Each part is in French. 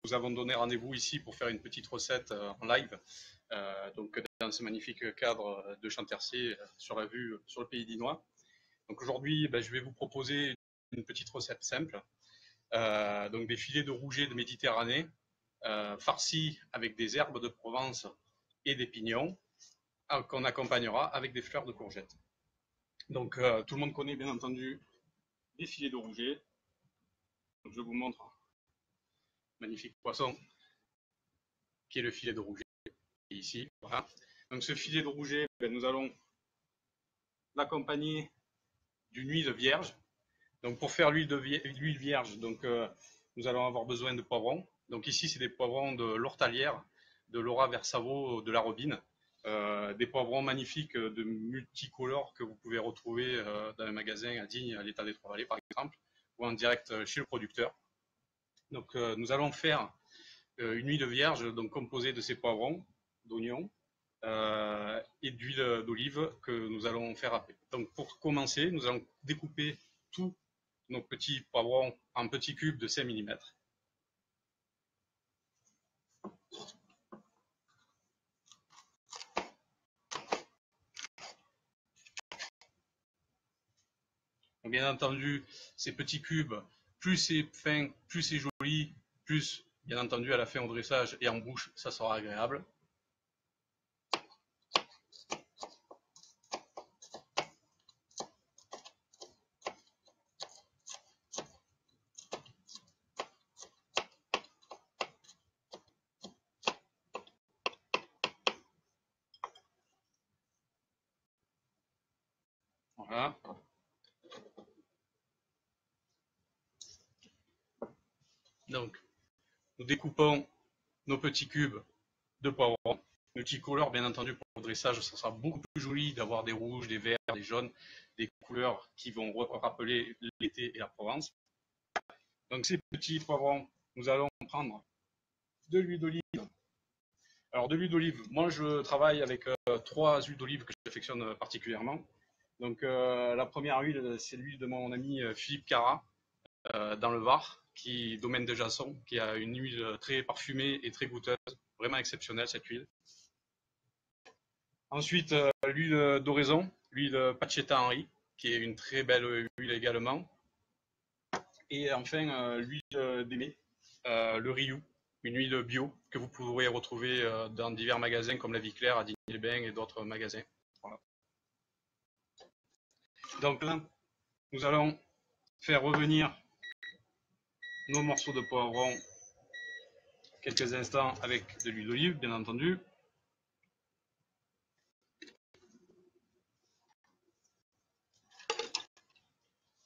nous avons donné rendez-vous ici pour faire une petite recette en live, donc dans ce magnifique cadre de Champtercier sur la vue sur le Pays d'Inois. Donc aujourd'hui, je vais vous proposer une petite recette simple, donc des filets de rouget de Méditerranée, farcis avec des herbes de Provence et des pignons, qu'on accompagnera avec des fleurs de courgettes. Donc tout le monde connaît bien entendu les filets de rouget. Donc, je vous montre un magnifique poisson qui est le filet de rouget ici. Voilà. Donc ce filet de rouget, nous allons l'accompagner d'une huile vierge. Donc pour faire l'huile vierge, donc, nous allons avoir besoin de poivrons. Donc ici c'est des poivrons de l'Hortalière, de Laura Versavo, de la Robine. Des poivrons magnifiques de multicolores que vous pouvez retrouver dans les magasins à Digne, à l'État des Trois-Vallées par exemple, ou en direct chez le producteur. Donc nous allons faire une huile vierge donc composée de ces poivrons, d'oignons et d'huile d'olive que nous allons faire happer. Donc pour commencer, nous allons découper tous nos petits poivrons en petits cubes de 5 mm. Bien entendu, ces petits cubes, plus c'est fin, plus c'est joli, plus, bien entendu, à la fin au dressage et en bouche, ça sera agréable. Voilà. Donc, nous découpons nos petits cubes de poivrons multicolores, bien entendu, pour le dressage, ça sera beaucoup plus joli d'avoir des rouges, des verts, des jaunes, des couleurs qui vont rappeler l'été et la Provence. Donc ces petits poivrons, nous allons prendre de l'huile d'olive. Alors de l'huile d'olive, moi je travaille avec 3 huiles d'olive que j'affectionne particulièrement. Donc la première huile, c'est l'huile de mon ami Philippe Cara, dans le Var, domaine de Jasson, qui a une huile très parfumée et très goûteuse, vraiment exceptionnelle cette huile. Ensuite, l'huile d'oraison, l'huile Pachetta Henry, qui est une très belle huile également. Et enfin, l'huile d'Aimé, le Rioux, une huile bio que vous pourrez retrouver dans divers magasins comme La Vie Claire, à Digne-les-Bains et d'autres magasins. Voilà. Donc là, nous allons faire revenir nos morceaux de poivron quelques instants avec de l'huile d'olive, bien entendu.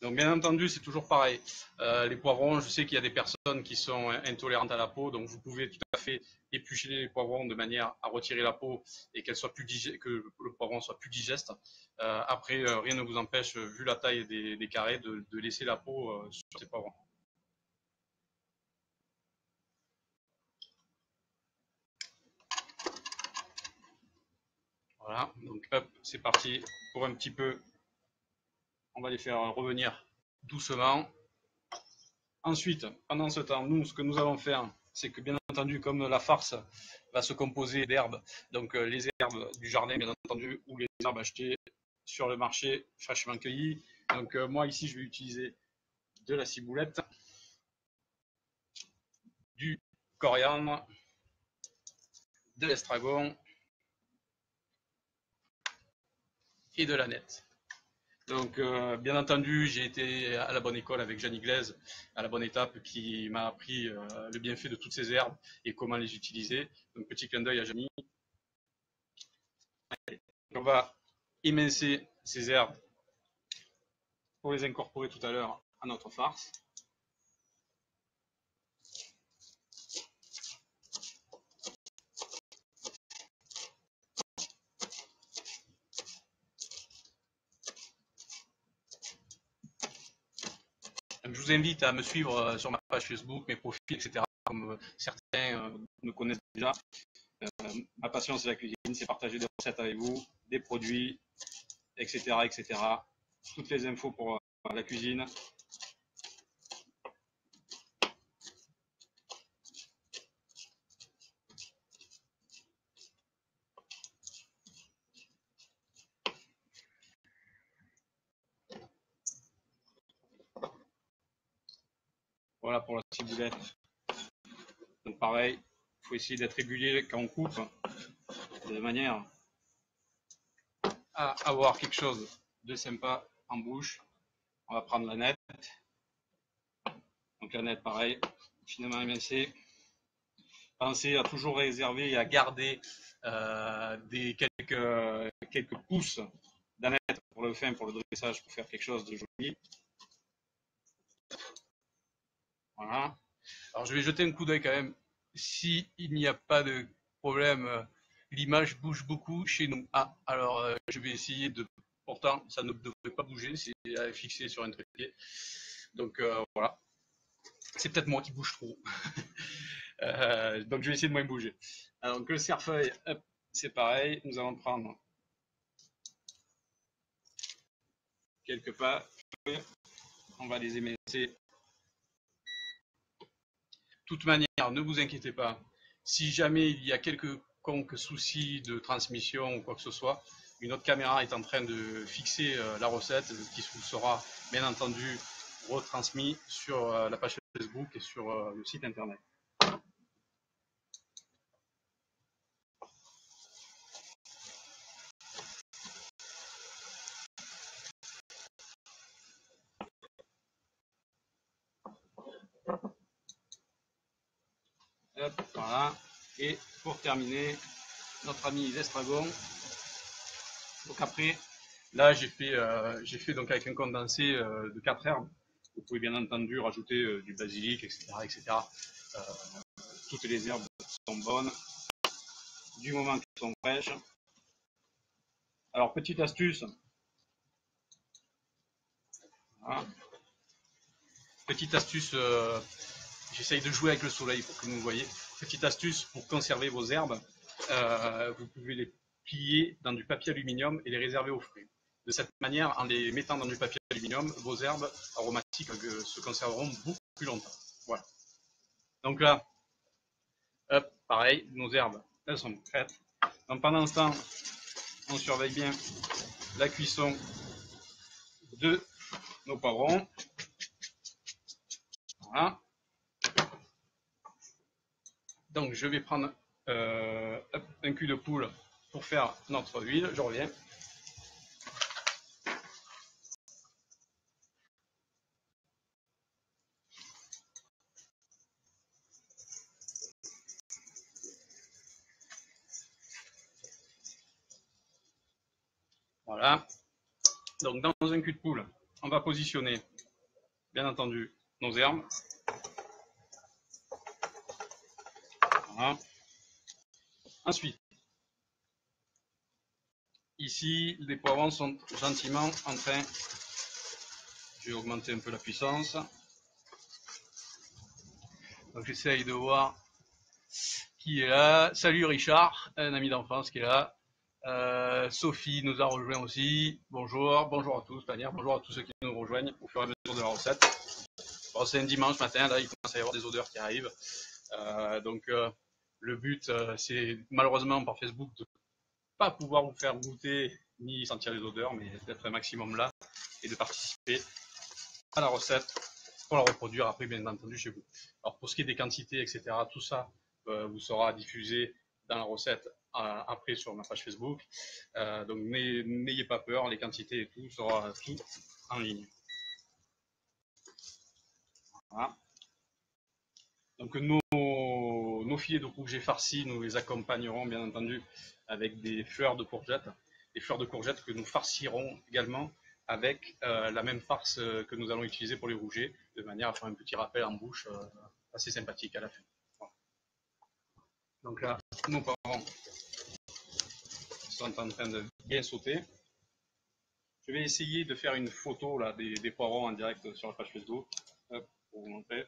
Donc bien entendu, c'est toujours pareil. Les poivrons, je sais qu'il y a des personnes qui sont intolérantes à la peau, donc vous pouvez tout à fait éplucher les poivrons de manière à retirer la peau et que le poivron soit plus digeste. Après, rien ne vous empêche, vu la taille des carrés, de laisser la peau sur ces poivrons. Voilà, donc hop, c'est parti pour un petit peu. On va les faire revenir doucement. Ensuite, pendant ce temps, nous, ce que nous allons faire, c'est que bien entendu, comme la farce va se composer d'herbes, donc les herbes du jardin, bien entendu, ou les herbes achetées sur le marché fraîchement cueillies. Donc moi ici, je vais utiliser de la ciboulette, du coriandre, de l'estragon et de l'aneth. Donc, bien entendu, j'ai été à la bonne école avec Jeanne Iglaise, à la bonne étape, qui m'a appris le bienfait de toutes ces herbes et comment les utiliser. Donc, petit clin d'œil à Jeanne. On va émincer ces herbes pour les incorporer tout à l'heure à notre farce. Je vous invite à me suivre sur ma page Facebook, mes profils, etc. Comme certains me connaissent déjà. Ma passion, c'est la cuisine, c'est partager des recettes avec vous, des produits, etc., etc. Toutes les infos pour la cuisine. Voilà pour la ciboulette. Donc pareil, il faut essayer d'être régulier quand on coupe, de manière à avoir quelque chose de sympa en bouche. On va prendre la nette. Donc la nette, pareil, finement émincée. Pensez à toujours réserver et à garder quelques pouces d'aneth pour le fin, pour le dressage, pour faire quelque chose de joli. Voilà. Alors je vais jeter un coup d'œil quand même. Si il n'y a pas de problème, l'image bouge beaucoup chez nous. Ah, alors je vais essayer de. Pourtant, ça ne devrait pas bouger, c'est fixé sur un trépied. Donc voilà. C'est peut-être moi qui bouge trop. Donc je vais essayer de moins bouger. Alors, donc le cerfeuil, c'est pareil. Nous allons prendre quelques pas. On va les émincer. De toute manière, ne vous inquiétez pas. Si jamais il y a quelconque souci de transmission ou quoi que ce soit, une autre caméra est en train de fixer la recette qui vous sera bien entendu retransmis sur la page Facebook et sur le site internet. Hop, voilà. Et pour terminer, notre ami l'estragon. Donc après, là j'ai fait donc avec un condensé de 4 herbes. Vous pouvez bien entendu rajouter du basilic, etc. etc. Euh, toutes les herbes sont bonnes, du moment qu'elles sont fraîches. Alors petite astuce, voilà. Petite astuce, j'essaye de jouer avec le soleil pour que vous me voyez. Petite astuce pour conserver vos herbes, vous pouvez les plier dans du papier aluminium et les réserver au frais. De cette manière, en les mettant dans du papier aluminium, vos herbes aromatiques se conserveront beaucoup plus longtemps. Voilà. Donc là, hop, pareil, nos herbes, elles sont prêtes. Donc pendant ce temps, on surveille bien la cuisson de nos poivrons. Voilà. Donc je vais prendre un cul de poule pour faire notre huile. Je reviens. Voilà. Donc dans un cul de poule, on va positionner, bien entendu, nos herbes. Voilà. Ensuite, ici, les poivrons sont gentiment en train. Je vais augmenter un peu la puissance. Donc j'essaye de voir qui est là. Salut Richard, un ami d'enfance qui est là. Sophie nous a rejoint aussi. Bonjour, bonjour à tous, bonjour à tous ceux qui nous rejoignent au fur et à mesure de la recette. Bon, c'est un dimanche matin, là il commence à y avoir des odeurs qui arrivent. Donc le but, c'est malheureusement par Facebook de ne pas pouvoir vous faire goûter ni sentir les odeurs, mais d'être un maximum là et de participer à la recette pour la reproduire après, bien entendu, chez vous. Alors pour ce qui est des quantités, etc., tout ça vous sera diffusé dans la recette après sur ma page Facebook. Donc n'ayez pas peur, les quantités et tout sera tout en ligne. Voilà. Donc nos filets de rouget farcis, nous les accompagnerons bien entendu avec des fleurs de courgettes. Des fleurs de courgettes que nous farcirons également avec la même farce que nous allons utiliser pour les rougets, de manière à faire un petit rappel en bouche assez sympathique à la fin. Voilà. Donc là, nos parents sont en train de bien sauter. Je vais essayer de faire une photo là, des poivrons en direct sur la page Facebook. Hop, pour vous montrer.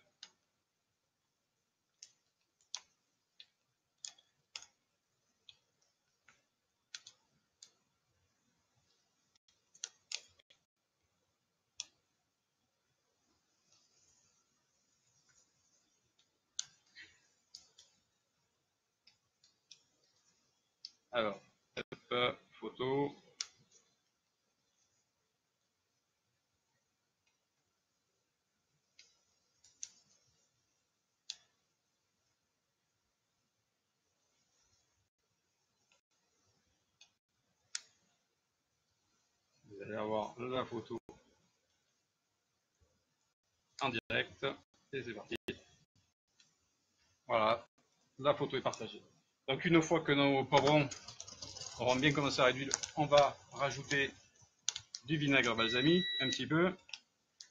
Alors, hop, photo. avoir la photo en direct. Et c'est parti. Voilà, la photo est partagée. Donc une fois que nos poivrons auront bien commencé à réduire, on va rajouter du vinaigre balsamique, un petit peu.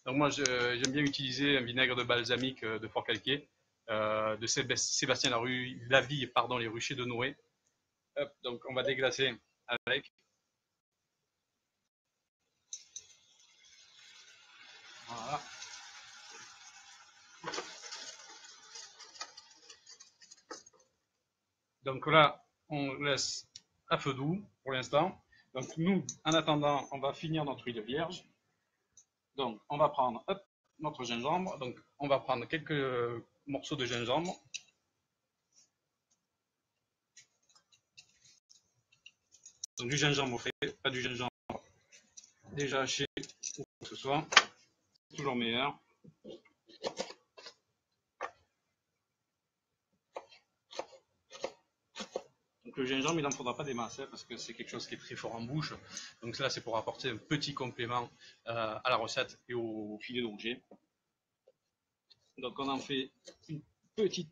Donc moi j'aime bien utiliser un vinaigre de balsamique de Fort-Calquier, de Sébastien Lavie, pardon, les ruchers de Noé. Hop, donc on va déglacer avec. Voilà. Donc là, on laisse à feu doux pour l'instant. Donc nous, en attendant, on va finir notre huile vierge. Donc on va prendre notre gingembre. Donc on va prendre quelques morceaux de gingembre. Donc du gingembre frais, pas du gingembre déjà haché ou quoi que ce soit. C'est toujours meilleur. Donc le gingembre, il n'en faudra pas des masses, hein, parce que c'est quelque chose qui est très fort en bouche. Donc là, c'est pour apporter un petit complément à la recette et au filet de rouget. Donc on en fait une petite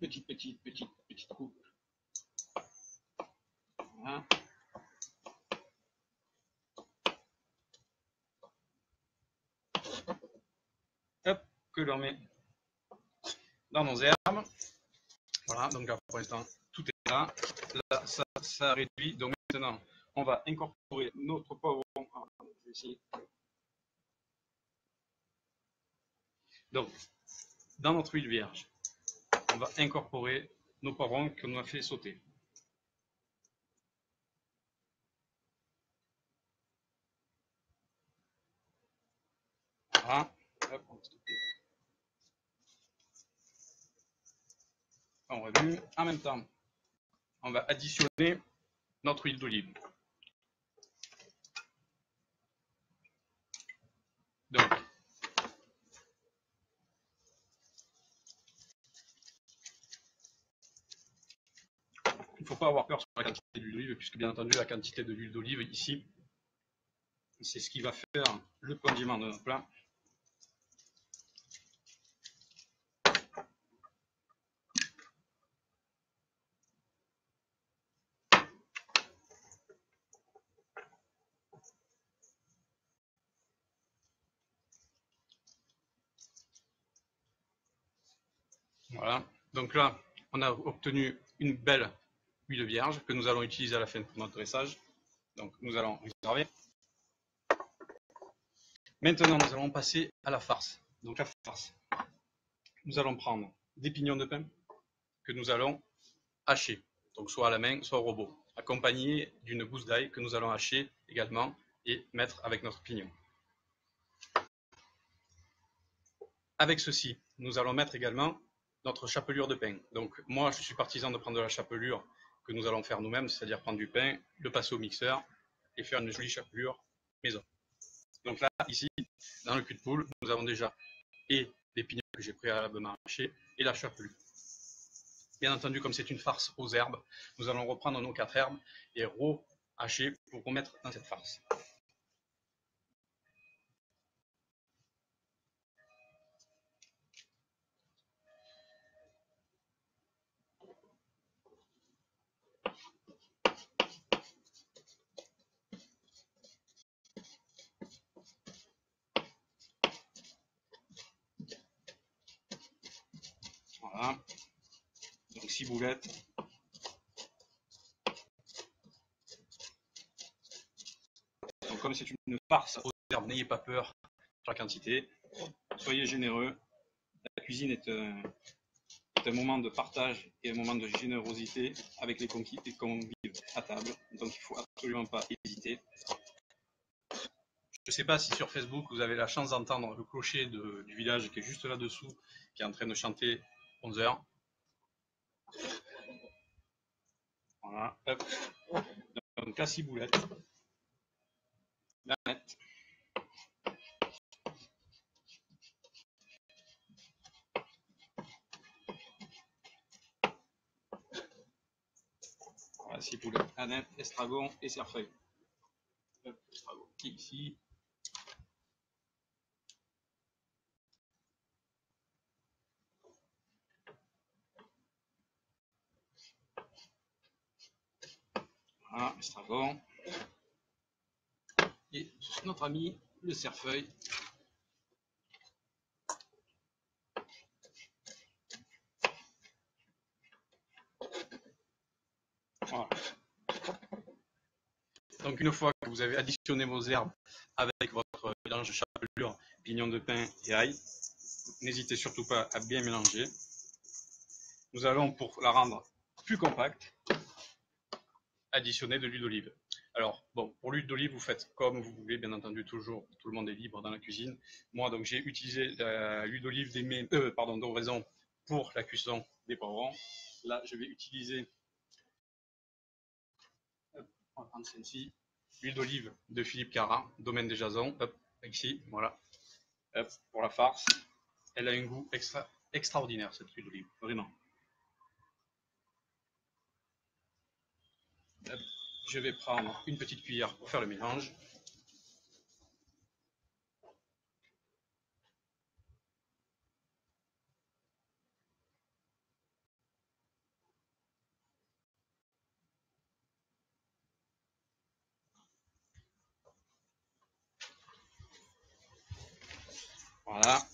coupe. Voilà. Hop, que l'on met dans nos herbes. Voilà, donc là, pour l'instant, tout est là. Là, ça réduit. Donc maintenant, on va incorporer notre poivron. Je vais essayer. Donc, dans notre huile vierge, on va incorporer nos poivrons qu'on a fait sauter. Voilà. Hop, on réduit. En même temps, on va additionner notre huile d'olive. Donc, il ne faut pas avoir peur sur la quantité d'huile d'olive, puisque bien entendu, la quantité de l'huile d'olive ici, c'est ce qui va faire le condiment de notre plat. Voilà. Donc là, on a obtenu une belle huile vierge que nous allons utiliser à la fin pour notre dressage. Donc nous allons réserver. Maintenant, nous allons passer à la farce. Donc la farce, nous allons prendre des pignons de pain que nous allons hacher, donc soit à la main, soit au robot, accompagné d'une gousse d'ail que nous allons hacher également et mettre avec notre pignon. Avec ceci, nous allons mettre également notre chapelure de pain. Donc moi, je suis partisan de prendre de la chapelure que nous allons faire nous-mêmes, c'est-à-dire prendre du pain, le passer au mixeur et faire une jolie chapelure maison. Donc là, ici, dans le cul de poule, nous avons déjà et les pignons que j'ai préalablement hachés et la chapelure. Bien entendu, comme c'est une farce aux herbes, nous allons reprendre nos 4 herbes et rehacher pour remettre dans cette farce. Voilà. Donc 6 boulettes. Donc comme c'est une farce aux herbes, n'ayez pas peur sur la quantité. Soyez généreux. La cuisine est un moment de partage et un moment de générosité avec les convives à table. Donc il ne faut absolument pas hésiter. Je ne sais pas si sur Facebook vous avez la chance d'entendre le clocher du village qui est juste là-dessous, qui est en train de chanter 11 heures. Voilà, hop. Donc la ciboulette. La mettre. Voilà, ciboulette, aneth, estragon et cerfeuil. Estragon qui est ici. estragon et notre ami le cerfeuil. Voilà. Donc une fois que vous avez additionné vos herbes avec votre mélange de chapelure, pignon de pin et ail, n'hésitez surtout pas à bien mélanger. Nous allons, pour la rendre plus compacte, additionner de l'huile d'olive. Alors, bon, pour l'huile d'olive, vous faites comme vous voulez, bien entendu, toujours, tout le monde est libre dans la cuisine. Moi, donc, j'ai utilisé l'huile d'olive d'oraison pour la cuisson des poivrons. Là, je vais utiliser, on va prendre celle-ci, l'huile d'olive de Philippe Cara, domaine des Jasons, hop, ici, voilà, hop, pour la farce. Elle a un goût extraordinaire, cette huile d'olive, vraiment. Hop, je vais prendre une petite cuillère pour faire le mélange. Voilà.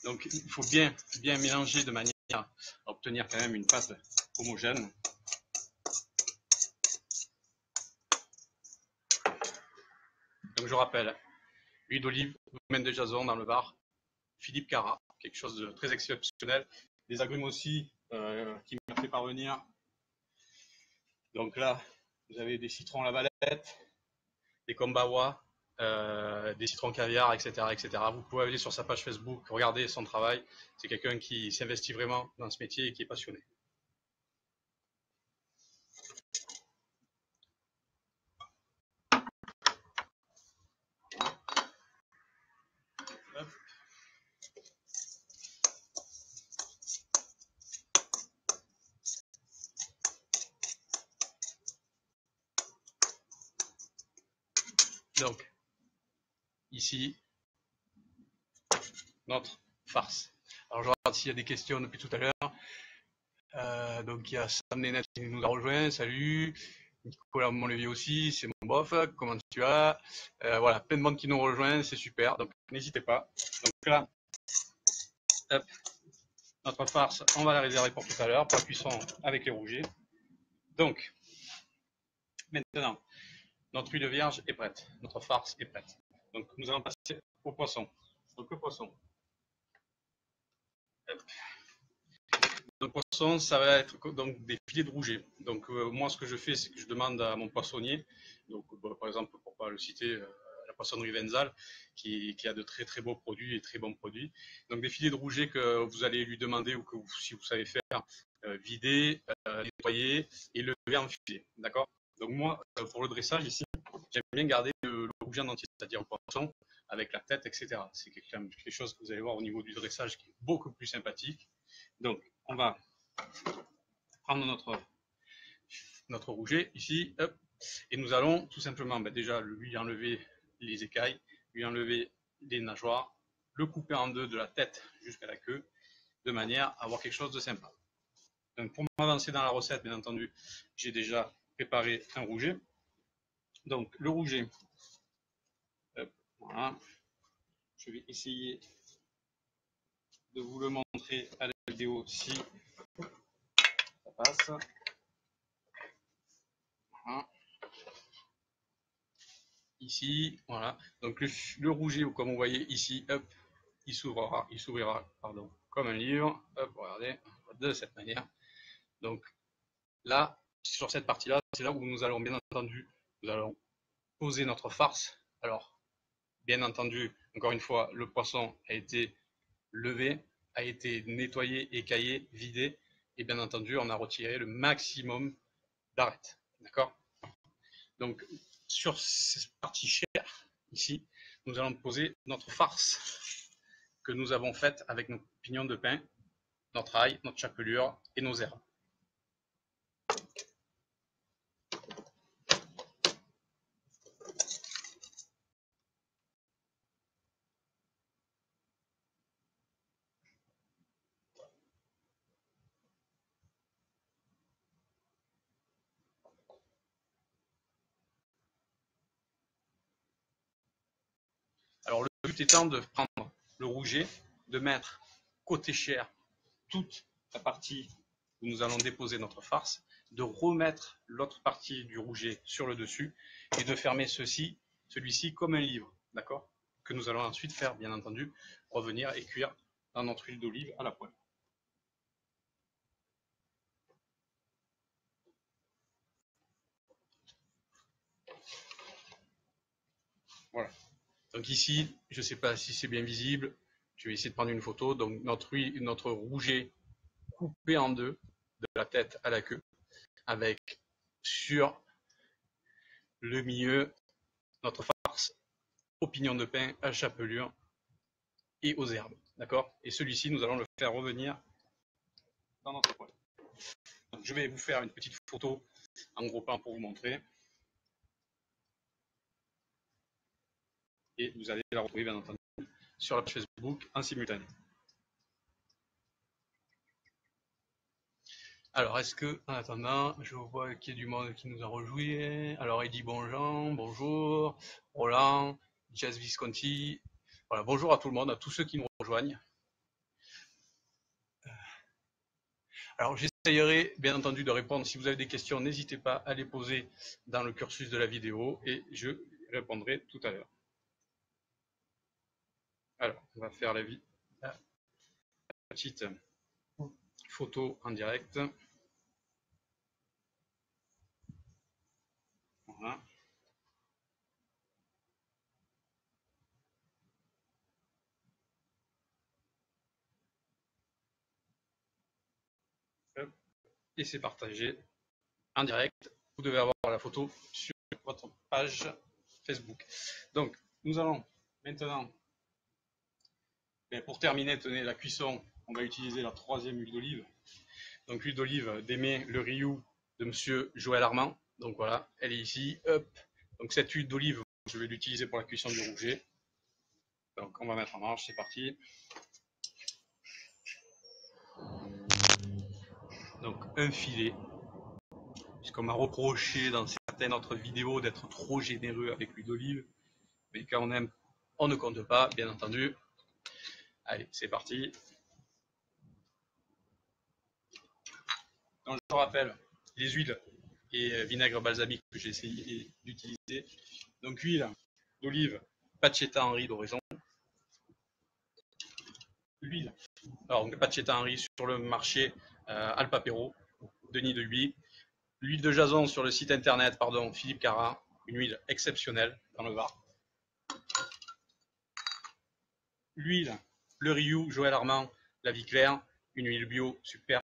Donc il faut bien mélanger de manière à obtenir quand même une pâte homogène. Donc je rappelle, huile d'olive, domaine de Jason dans le Var, Philippe Cara, quelque chose de très exceptionnel. Des agrumes aussi qui m'a fait parvenir. Donc là, vous avez des citrons Lavalette, des kombawa, des citrons caviar, etc., etc. Vous pouvez aller sur sa page Facebook, regarder son travail. C'est quelqu'un qui s'investit vraiment dans ce métier et qui est passionné. Hop. Donc, ici, notre farce. Alors, je regarde s'il y a des questions depuis tout à l'heure. Donc, il y a Sam Nénet qui nous a rejoint. Salut. Nicolas Monlevier aussi, c'est mon bof. Comment tu vas? Voilà, plein de monde qui nous rejoint, c'est super. Donc, n'hésitez pas. Donc là, hop, notre farce, on va la réserver pour tout à l'heure, pour la cuisson avec les rougets. Donc, maintenant, notre huile vierge est prête. Notre farce est prête. Donc, nous allons passer au poisson. Donc, le poisson. Hop. Le poisson, ça va être donc des filets de rouget. Donc moi, ce que je fais, c'est que je demande à mon poissonnier, donc par exemple, pour pas le citer, la poissonnerie Wenzal, qui a de très très beaux produits et très bons produits. Donc des filets de rouget que vous allez lui demander ou que si vous savez faire, vider, nettoyer et lever en filet. D'accord? Donc moi, pour le dressage ici, j'aime bien garder le rouget en entier, c'est-à-dire le poisson avec la tête, etc. C'est quelque chose que vous allez voir au niveau du dressage qui est beaucoup plus sympathique. Donc, on va prendre notre rouget ici, hop, et nous allons tout simplement déjà lui enlever les écailles, lui enlever les nageoires, le couper en deux de la tête jusqu'à la queue, de manière à avoir quelque chose de sympa. Donc pour m'avancer dans la recette, bien entendu, j'ai déjà préparé un rouget. Donc le rouget, hop, voilà, je vais essayer de vous le montrer à la vidéo si ça passe. Voilà. Ici, voilà. Donc le rouget, comme vous voyez ici, hop, il s'ouvrira, pardon, comme un livre. Hop, regardez, de cette manière. Donc là, sur cette partie-là, c'est là où nous allons, bien entendu, nous allons poser notre farce. Alors, bien entendu, encore une fois, le poisson a été levé, a été nettoyé, écaillé, vidé, et bien entendu, on a retiré le maximum d'arêtes. D'accord? Donc, sur cette partie chair, ici, nous allons poser notre farce que nous avons faite avec nos pignons de pain, notre ail, notre chapelure et nos herbes. Le but étant de prendre le rouget, de mettre côté chair toute la partie où nous allons déposer notre farce, de remettre l'autre partie du rouget sur le dessus et de fermer celui-ci comme un livre, d'accord? Que nous allons ensuite faire, bien entendu, revenir et cuire dans notre huile d'olive à la poêle. Voilà. Donc ici, je ne sais pas si c'est bien visible, je vais essayer de prendre une photo. Donc notre rouget coupé en deux, de la tête à la queue, avec sur le milieu notre farce aux pignons de pain, à chapelure et aux herbes. D'accord? Et celui-ci, nous allons le faire revenir dans notre poêle. Donc, je vais vous faire une petite photo en gros plan pour vous montrer. Et vous allez la retrouver bien entendu sur la page Facebook en simultané. Alors, est-ce que, en attendant, je vois qu'il y a du monde qui nous a rejoint. Alors, Eddie Bonjean, bonjour. Roland, Jazz Visconti. Voilà, bonjour à tout le monde, à tous ceux qui nous rejoignent. Alors, j'essayerai bien entendu de répondre. Si vous avez des questions, n'hésitez pas à les poser dans le cursus de la vidéo et je répondrai tout à l'heure. Alors, on va faire la petite photo en direct. Voilà. Et c'est partagé en direct. Vous devez avoir la photo sur votre page Facebook. Donc, nous allons maintenant, pour terminer, tenez la cuisson, on va utiliser la troisième huile d'olive. Donc, l'huile d'olive d'Aimé Le Rioux de Monsieur Joël Armand. Donc voilà, elle est ici. Hop. Donc cette huile d'olive, je vais l'utiliser pour la cuisson du rouget. Donc on va mettre en marche, c'est parti. Donc un filet, puisqu'on m'a reproché dans certaines autres vidéos d'être trop généreux avec l'huile d'olive. Mais quand on aime, on ne compte pas, bien entendu. Allez, c'est parti. Donc je rappelle les huiles et vinaigre balsamique que j'ai essayé d'utiliser. Donc huile d'olive Pachetta Henri d'Oraison. L'huile, alors Pachetta Henri sur le marché Alpapero, Denis de Huy. L'huile de jason sur le site internet, pardon, Philippe Cara, une huile exceptionnelle dans le Var. L'huile Le Rioux, Joël Armand, La Vie Claire, une huile bio super.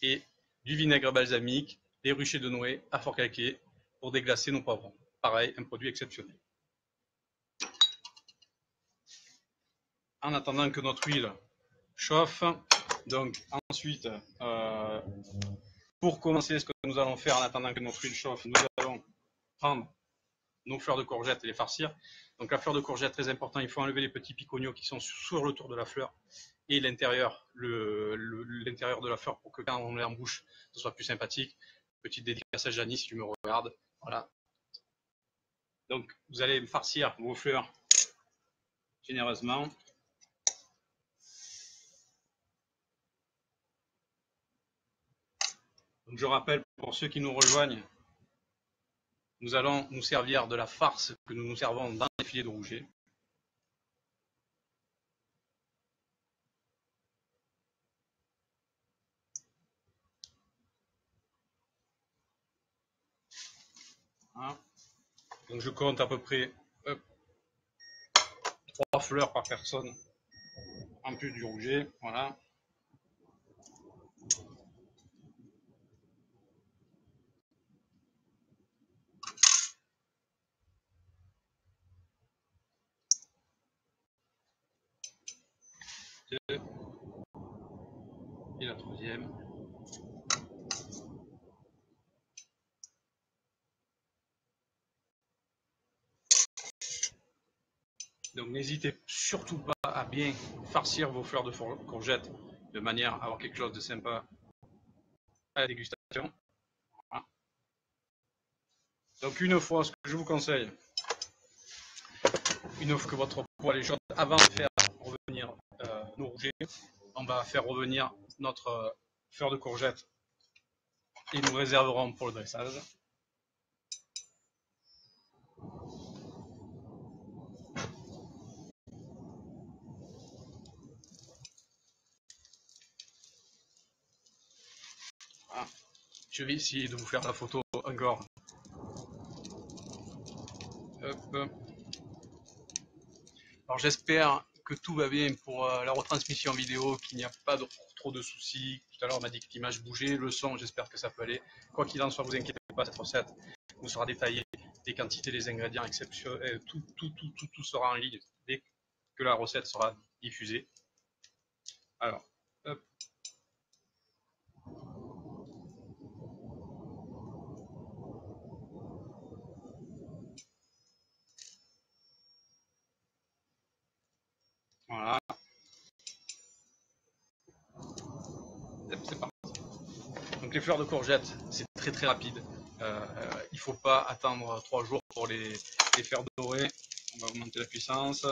Et du vinaigre balsamique, les ruchers de Noé à Fort-Calquier pour déglacer nos poivrons. Pareil, un produit exceptionnel. En attendant que notre huile chauffe, donc ensuite, pour commencer, ce que nous allons faire en attendant que notre huile chauffe, nous allons prendre nos fleurs de courgette et les farcir. Donc la fleur de courgette, très important, il faut enlever les petits picognaux qui sont sur le tour de la fleur et l'intérieur de la fleur pour que quand on les en bouche, ce soit plus sympathique. Petite dédicace à Janice si tu me regardes. Voilà. Donc vous allez farcir vos fleurs généreusement. Donc je rappelle pour ceux qui nous rejoignent, nous allons nous servir de la farce que nous nous servons dans les filets de rouget. Voilà. Donc je compte à peu près 3 fleurs par personne en plus du rouget. Voilà. Et la troisième. Donc n'hésitez surtout pas à bien farcir vos fleurs de courgette de manière à avoir quelque chose de sympa à la dégustation. Voilà. Donc une fois, ce que je vous conseille, une fois que votre poêle est chaude, avant de faire revenir nos rougets, on va faire revenir notre fleur de courgette et nous réserverons pour le dressage. Voilà. Je vais essayer de vous faire la photo encore. Hop. Alors j'espère que tout va bien pour la retransmission vidéo, qu'il n'y a pas trop de soucis. Tout à l'heure on m'a dit que l'image bougeait, le son, j'espère que ça peut aller. Quoi qu'il en soit, vous inquiétez pas, cette recette vous sera détaillée, les quantités, les ingrédients exceptionnels, tout sera en ligne dès que la recette sera diffusée. Alors, hop. Voilà. C'est parti. Donc les fleurs de courgette, c'est très rapide. Il ne faut pas attendre 3 jours pour les faire dorer. On va augmenter la puissance.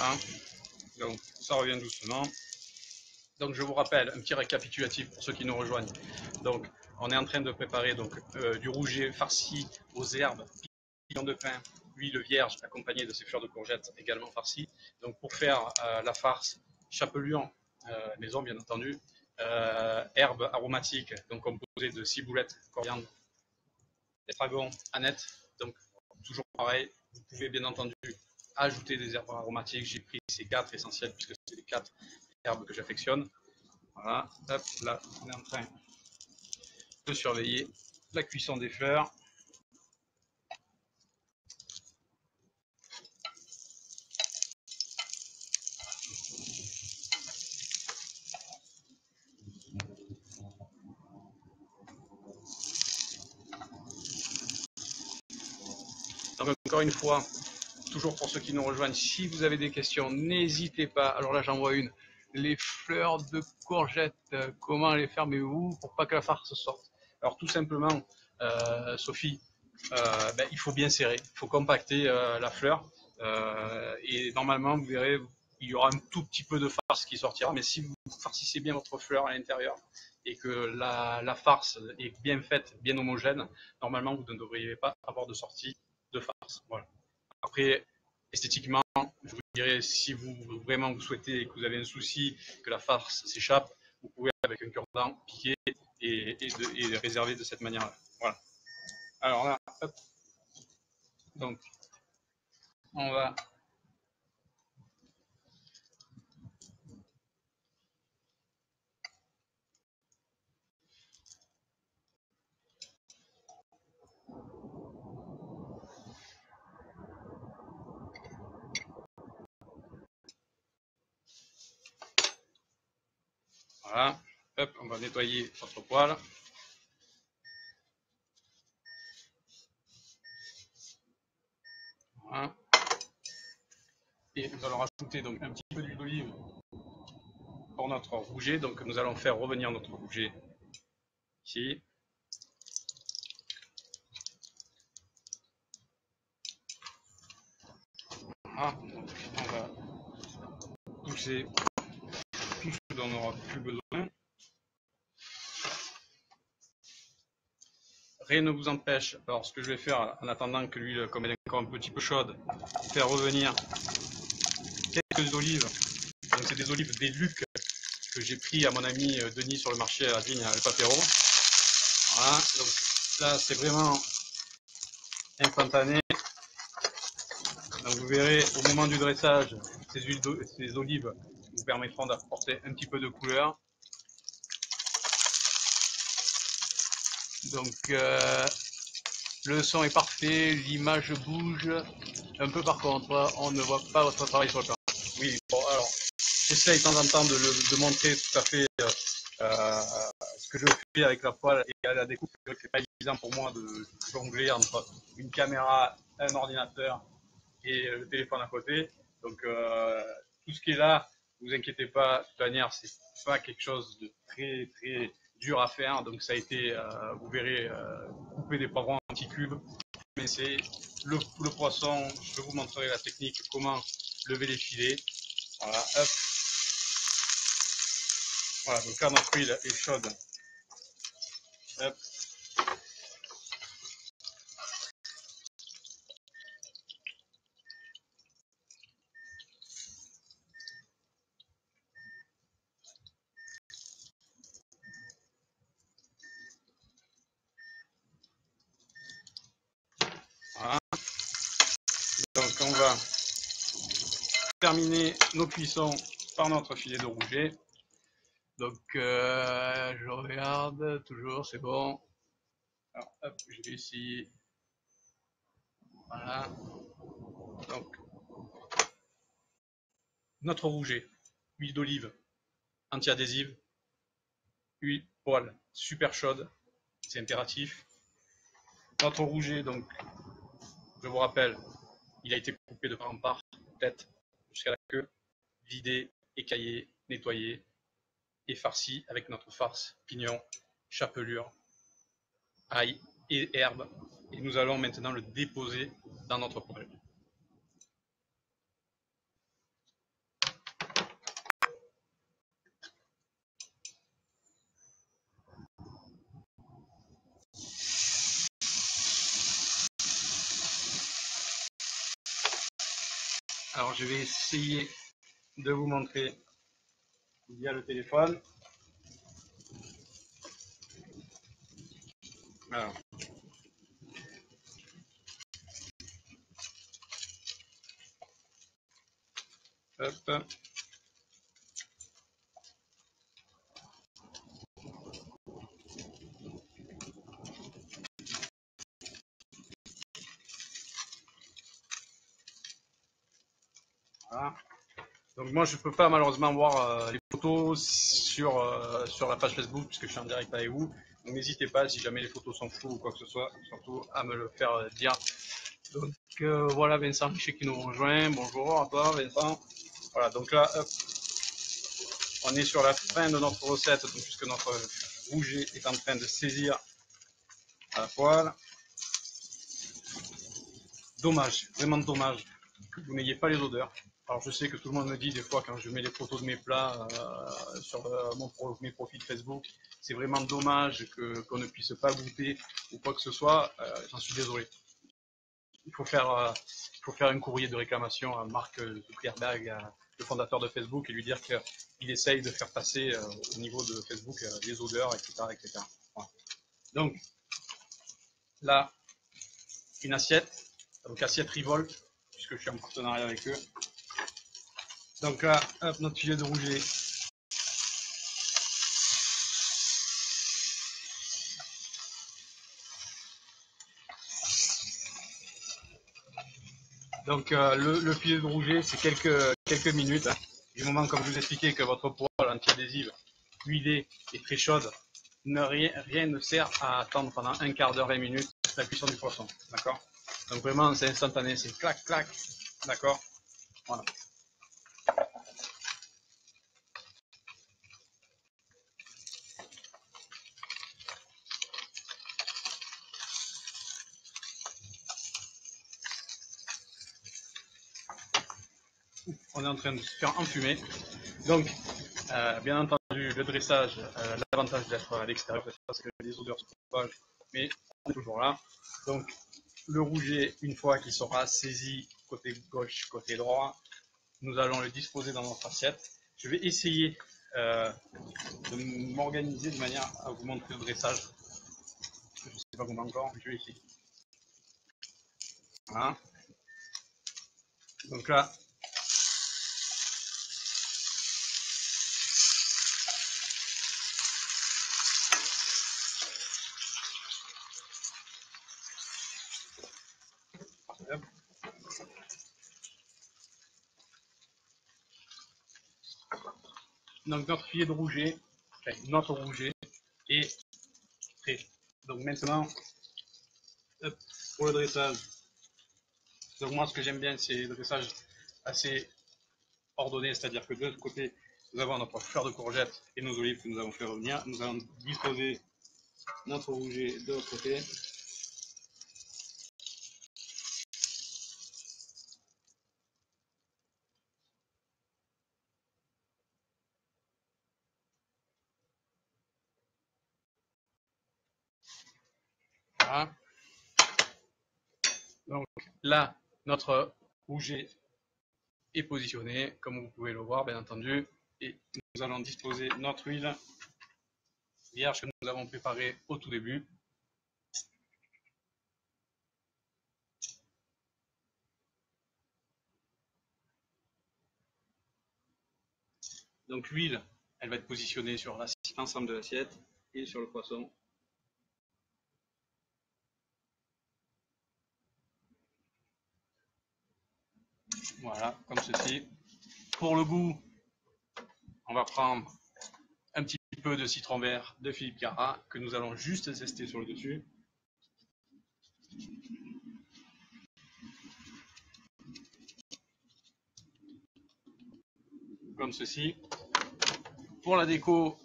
Voilà. Donc ça revient doucement. Donc je vous rappelle, un petit récapitulatif pour ceux qui nous rejoignent. Donc on est en train de préparer donc, du rouget farci aux herbes, piment de pin, huile vierge accompagnée de ces fleurs de courgette également farcies. Donc pour faire la farce, chapelure maison bien entendu, herbes aromatiques donc composées de ciboulette, coriandre, estragon, aneth. Donc toujours pareil, vous pouvez bien entendu ajouter des herbes aromatiques. J'ai pris ces 4 essentiels puisque c'est les 4 herbes que j'affectionne. Voilà, hop, là on est en train de surveiller la cuisson des fleurs. Donc encore une fois, toujours pour ceux qui nous rejoignent, si vous avez des questions, n'hésitez pas. Alors là j'en vois une. Les fleurs de courgette, comment les fermez vous pour pas que la farce sorte? Alors tout simplement, Sophie, il faut bien serrer, il faut compacter la fleur. Et normalement, vous verrez, il y aura un tout petit peu de farce qui sortira. Mais si vous farcissez bien votre fleur à l'intérieur et que la farce est bien faite, bien homogène, normalement, vous ne devriez pas avoir de sortie de farce. Voilà. Après, esthétiquement, je vous dirais, si vous vraiment vous souhaitez et que vous avez un souci que la farce s'échappe, vous pouvez avec un cure-dent piquer et réserver de cette manière-là. Voilà. Alors là, hop. Donc, on va voilà, hop, on va nettoyer notre poêle. Voilà. Et nous allons rajouter donc un petit peu d'huile d'olive pour notre rouget. Donc nous allons faire revenir notre rouget ici. Voilà. Donc on va pousser tout ce dont on n'aura plus besoin. Rien ne vous empêche, alors ce que je vais faire en attendant que l'huile, comme elle est encore un petit peu chaude, faire revenir quelques olives. Donc c'est des olives des Luc que j'ai pris à mon ami Denis sur le marché à la vigne Le Papéro. Voilà, donc là c'est vraiment instantané. Donc vous verrez au moment du dressage, ces olives vous permettront d'apporter un petit peu de couleur. Donc le son est parfait, l'image bouge un peu par contre, on ne voit pas votre travail sur le plan. Oui, bon alors j'essaye de temps en temps de montrer tout à fait que je fais avec la poêle et à la découpe, c'est pas évident pour moi de jongler entre une caméra, un ordinateur et le téléphone à côté. Donc tout ce qui est là, vous inquiétez pas, de toute manière, c'est pas quelque chose de très très dur à faire. Donc ça a été, vous verrez, couper des poivrons en petits cubes. Mais c'est le poisson, je vous montrerai la technique, comment lever les filets. Voilà, hop. Voilà, donc là notre huile est chaude. Hop. Voilà. Donc on va terminer nos cuissons par notre filet de rouget. Donc je regarde toujours, c'est bon. Alors hop, je vais essayer. Voilà. Donc notre rouget, huile d'olive anti-adhésive, huile poêle super chaude, c'est impératif. Notre rouget, donc je vous rappelle, il a été coupé de part en part, tête jusqu'à la queue, vidé, écaillé, nettoyé et farci avec notre farce, pignon, chapelure, ail et herbes. Et nous allons maintenant le déposer dans notre poêle. Alors je vais essayer de vous montrer via le téléphone. Alors. Hop. Voilà. Donc moi je peux pas malheureusement voir les photos sur la page Facebook puisque je suis en direct avec vous. Donc n'hésitez pas si jamais les photos sont floues ou quoi que ce soit, surtout à me le faire dire. Donc voilà Vincent Richer qui nous rejoint. Bonjour à toi Vincent. Voilà, donc là hop, on est sur la fin de notre recette, donc, puisque notre rouget est en train de saisir à la poêle. Dommage, vraiment dommage que vous n'ayez pas les odeurs. Alors je sais que tout le monde me dit des fois quand je mets les photos de mes plats sur mes profils Facebook, c'est vraiment dommage qu'on ne puisse pas goûter ou quoi que ce soit. J'en suis désolé. Il faut faire un courrier de réclamation à Mark Zuckerberg, le fondateur de Facebook, et lui dire qu'il essaye de faire passer au niveau de Facebook les odeurs, etc. etc. Voilà. Donc là, une assiette, donc assiette Revolt, puisque je suis en partenariat avec eux. Donc là, hop, notre filet de rouget. Donc le filet de rouget, c'est quelques minutes. Du moment, comme je vous expliquais, que votre poêle anti-adhésive huilée et très chaude, rien ne sert à attendre pendant un quart d'heure, 20 minutes la cuisson du poisson. D'accord? Donc vraiment, c'est instantané, c'est clac, clac. D'accord? Voilà. On est en train de se faire enfumer. Donc, bien entendu, le dressage, l'avantage d'être à l'extérieur, parce que les odeurs se propagent, mais on est toujours là. Donc, le rouget, une fois qu'il sera saisi côté gauche, côté droit, nous allons le disposer dans notre assiette. Je vais essayer de m'organiser de manière à vous montrer le dressage. Je ne sais pas comment encore, mais je vais essayer. Voilà. Donc là, hop. Donc notre filet de rouget, enfin, notre rouget est prêt. Donc maintenant, hop, pour le dressage. Donc moi, ce que j'aime bien, c'est le dressage assez ordonné, c'est-à-dire que de l'autre côté, nous avons notre fleur de courgette et nos olives que nous avons fait revenir. Nous allons disposer notre rouget de l'autre côté. Voilà. Donc là, notre rouget est positionné, comme vous pouvez le voir, bien entendu. Et nous allons disposer notre huile vierge que nous avons préparée au tout début. Donc l'huile, elle va être positionnée sur l'ensemble de l'assiette et sur le poisson. Voilà, comme ceci. Pour le goût, on va prendre un petit peu de citron vert de Philippe Cara que nous allons juste zester sur le dessus. Comme ceci. Pour la déco,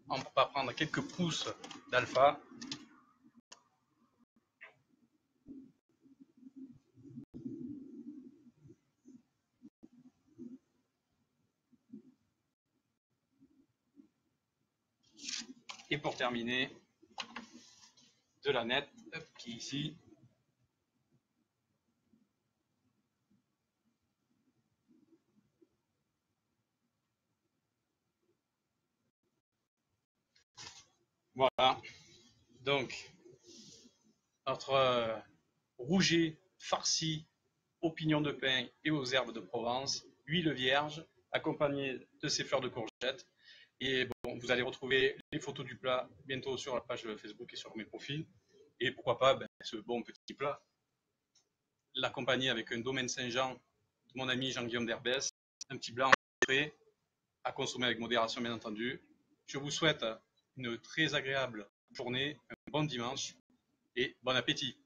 on va prendre quelques pousses d'alpha. Et pour terminer, de la nette qui est ici. Voilà. Donc, notre rouget farci aux pignons de pin et aux herbes de Provence, huile vierge, accompagnée de ces fleurs de courgette. Et bon, vous allez retrouver les photos du plat bientôt sur la page Facebook et sur mes profils. Et pourquoi pas ce bon petit plat, l'accompagner avec un domaine Saint-Jean de mon ami Jean-Guillaume d'Herbès, un petit blanc frais, à consommer avec modération bien entendu. Je vous souhaite une très agréable journée, un bon dimanche et bon appétit.